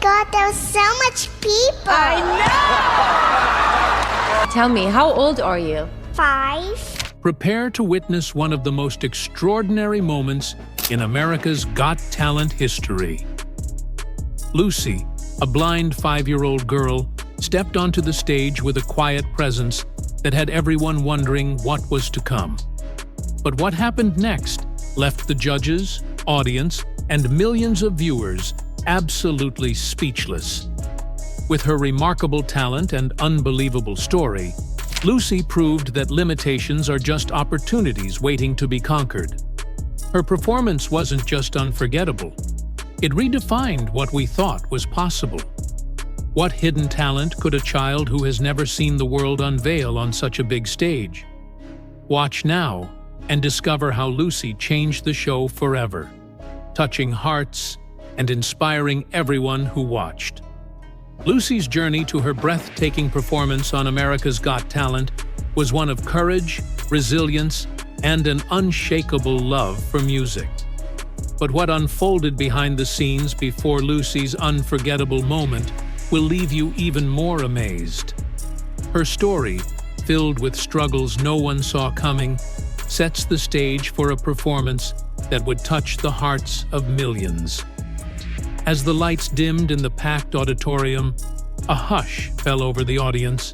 God, there was so much people. I know! Tell me, how old are you? 5. Prepare to witness one of the most extraordinary moments in America's Got Talent history. Lucy, a blind 5-year-old girl, stepped onto the stage with a quiet presence that had everyone wondering what was to come. But what happened next left the judges, audience, and millions of viewers absolutely speechless. With her remarkable talent and unbelievable story, Lucy proved that limitations are just opportunities waiting to be conquered. Her performance wasn't just unforgettable. It redefined what we thought was possible. What hidden talent could a child who has never seen the world unveil on such a big stage? Watch now and discover how Lucy changed the show forever, touching hearts and inspiring everyone who watched. Lucy's journey to her breathtaking performance on America's Got Talent was one of courage, resilience, and an unshakable love for music. But what unfolded behind the scenes before Lucy's unforgettable moment will leave you even more amazed. Her story, filled with struggles no one saw coming, sets the stage for a performance that would touch the hearts of millions. As the lights dimmed in the packed auditorium, a hush fell over the audience.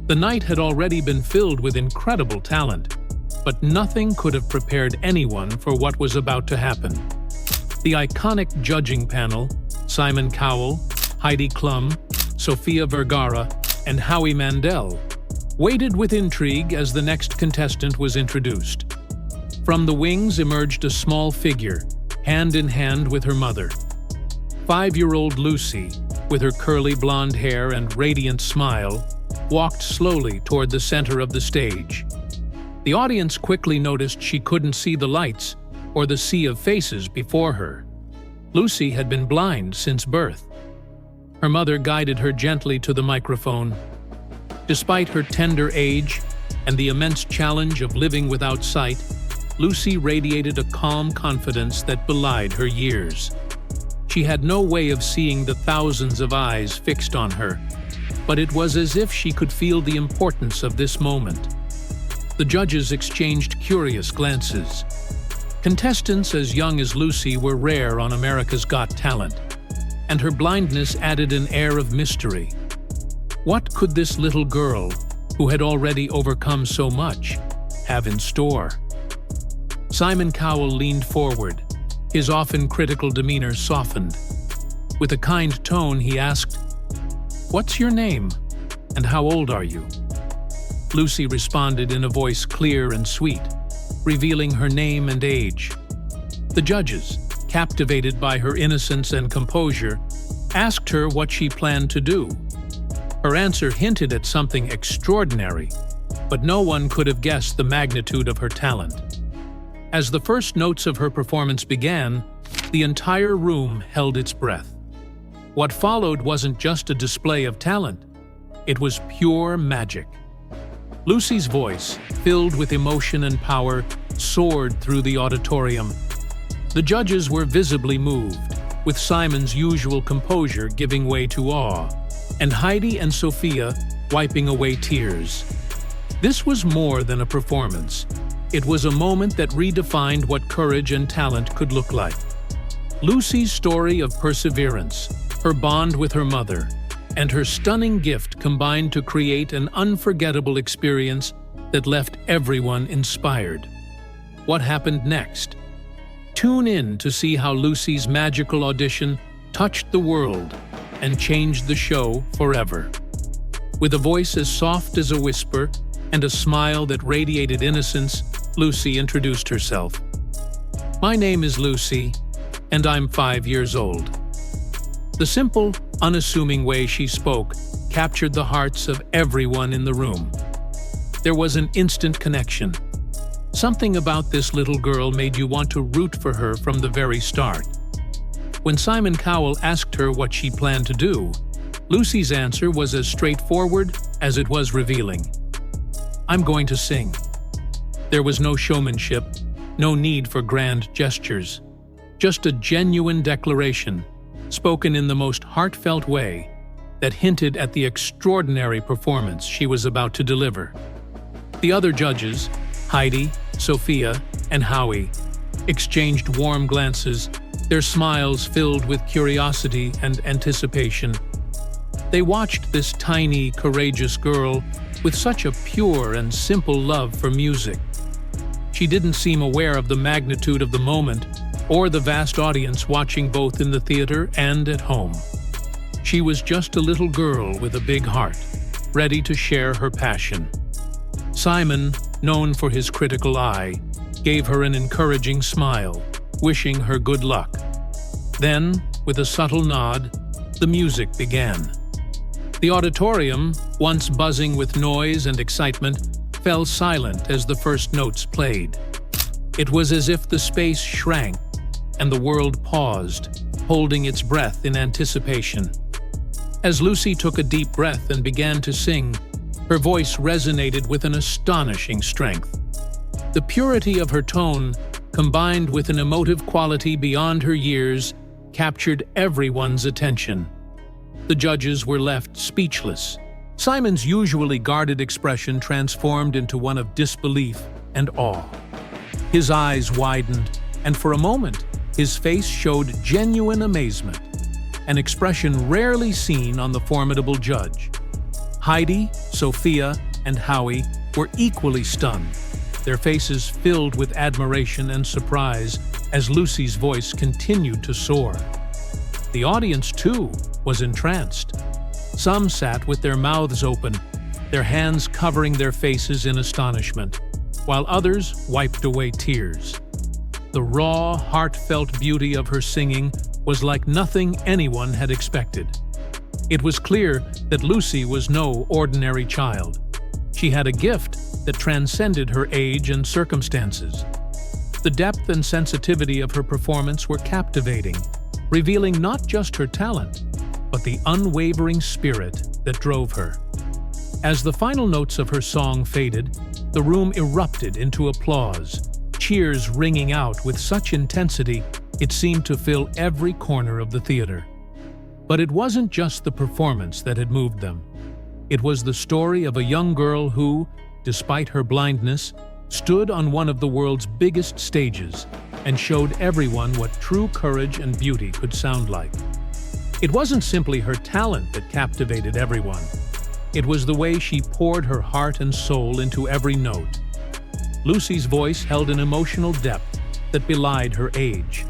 The night had already been filled with incredible talent, but nothing could have prepared anyone for what was about to happen. The iconic judging panel, Simon Cowell, Heidi Klum, Sofia Vergara, and Howie Mandel, waited with intrigue as the next contestant was introduced. From the wings emerged a small figure, hand in hand with her mother. 5-year-old Lucy, with her curly blonde hair and radiant smile, walked slowly toward the center of the stage. The audience quickly noticed she couldn't see the lights or the sea of faces before her. Lucy had been blind since birth. Her mother guided her gently to the microphone. Despite her tender age and the immense challenge of living without sight, Lucy radiated a calm confidence that belied her years. She had no way of seeing the thousands of eyes fixed on her, but it was as if she could feel the importance of this moment. The judges exchanged curious glances. Contestants as young as Lucy were rare on America's Got Talent, and her blindness added an air of mystery. What could this little girl, who had already overcome so much, have in store? Simon Cowell leaned forward, his often critical demeanor softened. With a kind tone, he asked, "What's your name, and how old are you?" Lucy responded in a voice clear and sweet, revealing her name and age. The judges, captivated by her innocence and composure, asked her what she planned to do. Her answer hinted at something extraordinary, but no one could have guessed the magnitude of her talent. As the first notes of her performance began, the entire room held its breath. What followed wasn't just a display of talent, it was pure magic. Lucy's voice, filled with emotion and power, soared through the auditorium. The judges were visibly moved, with Simon's usual composure giving way to awe, and Heidi and Sophia wiping away tears. This was more than a performance. It was a moment that redefined what courage and talent could look like. Lucy's story of perseverance, her bond with her mother, and her stunning gift combined to create an unforgettable experience that left everyone inspired. What happened next? Tune in to see how Lucy's magical audition touched the world and changed the show forever. With a voice as soft as a whisper and a smile that radiated innocence, Lucy introduced herself. "My name is Lucy, and I'm 5 years old." The simple, unassuming way she spoke captured the hearts of everyone in the room. There was an instant connection. Something about this little girl made you want to root for her from the very start. When Simon Cowell asked her what she planned to do, Lucy's answer was as straightforward as it was revealing. "I'm going to sing." There was no showmanship, no need for grand gestures, just a genuine declaration. spoken in the most heartfelt way that hinted at the extraordinary performance she was about to deliver. The other judges, Heidi, Sophia, and Howie, exchanged warm glances, their smiles filled with curiosity and anticipation. They watched this tiny, courageous girl with such a pure and simple love for music. She didn't seem aware of the magnitude of the moment or the vast audience watching both in the theater and at home. She was just a little girl with a big heart, ready to share her passion. Simon, known for his critical eye, gave her an encouraging smile, wishing her good luck. Then, with a subtle nod, the music began. The auditorium, once buzzing with noise and excitement, fell silent as the first notes played. It was as if the space shrank and the world paused, holding its breath in anticipation. As Lucy took a deep breath and began to sing, her voice resonated with an astonishing strength. The purity of her tone, combined with an emotive quality beyond her years, captured everyone's attention. The judges were left speechless. Simon's usually guarded expression transformed into one of disbelief and awe. His eyes widened, and for a moment, his face showed genuine amazement, an expression rarely seen on the formidable judge. Heidi, Sophia, and Howie were equally stunned, their faces filled with admiration and surprise as Lucy's voice continued to soar. The audience, too, was entranced. Some sat with their mouths open, their hands covering their faces in astonishment, while others wiped away tears. The raw, heartfelt beauty of her singing was like nothing anyone had expected. It was clear that Lucy was no ordinary child. She had a gift that transcended her age and circumstances. The depth and sensitivity of her performance were captivating, revealing not just her talent, but the unwavering spirit that drove her. As the final notes of her song faded, the room erupted into applause, cheers ringing out with such intensity it seemed to fill every corner of the theater. But it wasn't just the performance that had moved them. It was the story of a young girl who, despite her blindness, stood on one of the world's biggest stages and showed everyone what true courage and beauty could sound like. It wasn't simply her talent that captivated everyone. It was the way she poured her heart and soul into every note. Lucy's voice held an emotional depth that belied her age,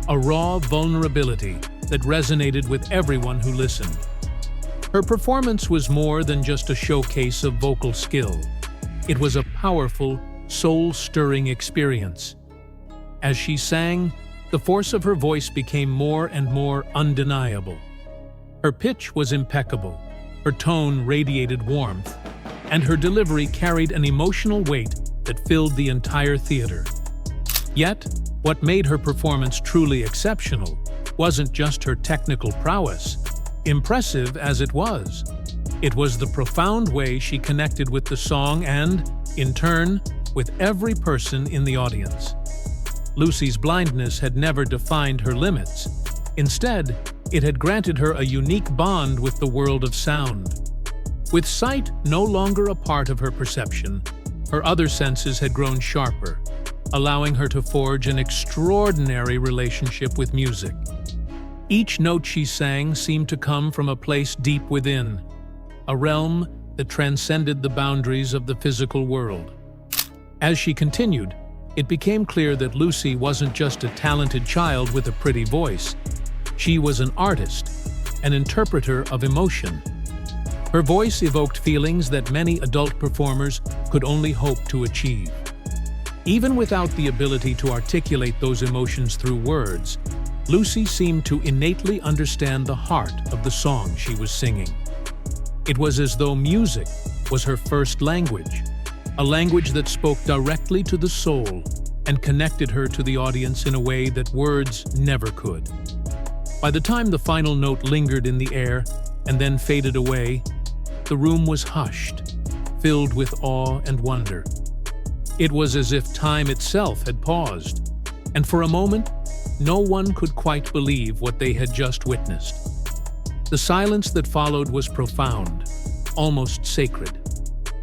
a raw vulnerability that resonated with everyone who listened. Her performance was more than just a showcase of vocal skill. It was a powerful, soul-stirring experience. As she sang, the force of her voice became more and more undeniable. Her pitch was impeccable, her tone radiated warmth, and her delivery carried an emotional weight that filled the entire theater. Yet, what made her performance truly exceptional wasn't just her technical prowess, impressive as it was. It was the profound way she connected with the song and, in turn, with every person in the audience. Lucy's blindness had never defined her limits. Instead, it had granted her a unique bond with the world of sound. With sight no longer a part of her perception, her other senses had grown sharper, allowing her to forge an extraordinary relationship with music. Each note she sang seemed to come from a place deep within, a realm that transcended the boundaries of the physical world. As she continued, it became clear that Lucy wasn't just a talented child with a pretty voice. She was an artist, an interpreter of emotion. Her voice evoked feelings that many adult performers could only hope to achieve. Even without the ability to articulate those emotions through words, Lucy seemed to innately understand the heart of the song she was singing. It was as though music was her first language, a language that spoke directly to the soul and connected her to the audience in a way that words never could. By the time the final note lingered in the air and then faded away, the room was hushed, filled with awe and wonder. It was as if time itself had paused, and for a moment, no one could quite believe what they had just witnessed. The silence that followed was profound, almost sacred,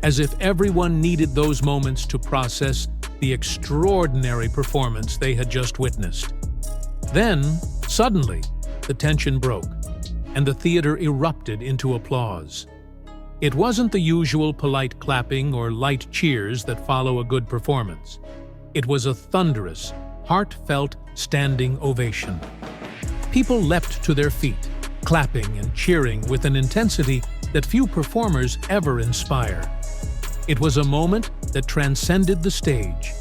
as if everyone needed those moments to process the extraordinary performance they had just witnessed. Then, suddenly, the tension broke, and the theater erupted into applause. It wasn't the usual polite clapping or light cheers that follow a good performance. It was a thunderous, heartfelt standing ovation. People leapt to their feet, clapping and cheering with an intensity that few performers ever inspire. It was a moment that transcended the stage,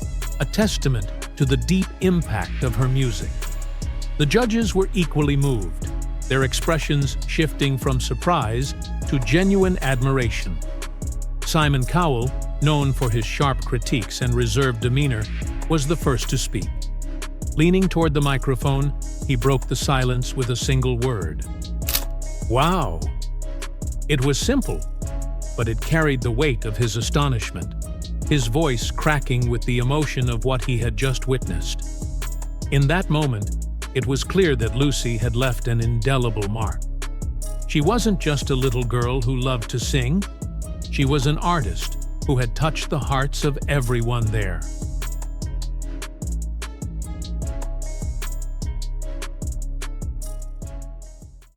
a testament to the deep impact of her music. The judges were equally moved, their expressions shifting from surprise to genuine admiration. Simon Cowell, known for his sharp critiques and reserved demeanor, was the first to speak. Leaning toward the microphone, he broke the silence with a single word. "Wow!" It was simple, but it carried the weight of his astonishment, his voice cracking with the emotion of what he had just witnessed. In that moment, it was clear that Lucy had left an indelible mark. She wasn't just a little girl who loved to sing. She was an artist who had touched the hearts of everyone there.